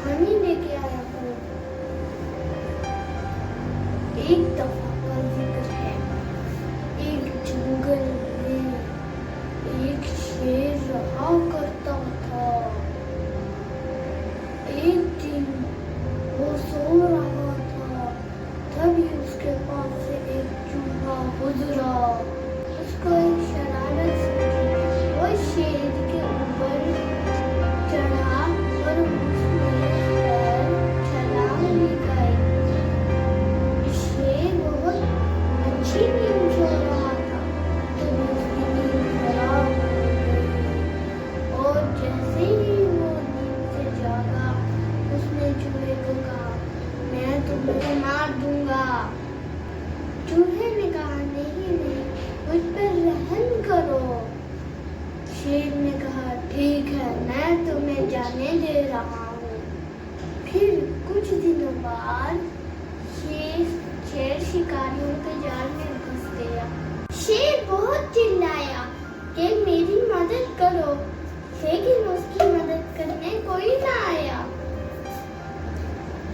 कहानी लेके आया हूँ। एक दफा का जिक्र है, एक जंगल में एक शेर रहा करता था। एक दिन वो सो रहा था, तभी उसके पास से एक चूहा गुजरा। उसको एक शरारत सूझी, वो शेर के ऊपर चढ़ा और उसने पर छलांग लगाई। शेर बहुत अच्छी नींद सो रहा था, तभी उसकी नींद खराब हो गई और जैसे ही वो नींद से जागा, उसने चूहे को कहा, मैं तुम्हें मार दूंगा। चूहे ने कहा, नहीं नहीं, मुझ पर रहम करो। शेर ने कहा, ठीक है, मैं तुम्हें जाने दे रहा हूँ। फिर कुछ दिनों बाद शेर शिकारियों के जाल में घुस गया। शेर बहुत चिल्लाया कि मेरी मदद करो, लेकिन उसकी मदद करने कोई ना आया।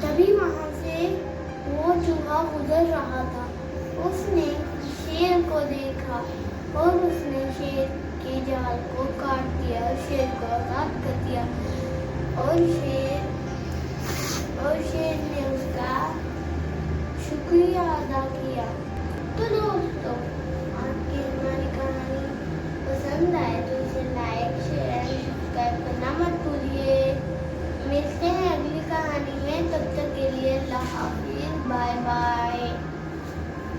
तभी वहां से वो चूहा गुजर रहा था। उसने शेर को देखा और उसने शेर के जाल को काट दिया और शेर को आजाद कर दिया। और शेर ने उसका शुक्रिया अदा किया। तो दोस्तों, आपकी हमारी कहानी पसंद आए तो इसे लाइक, शेयर एंड सब्सक्राइब करना मत भूलिए। मिलते हैं अगली कहानी में, तब तक के लिए अल्लाह हाफ़िज़।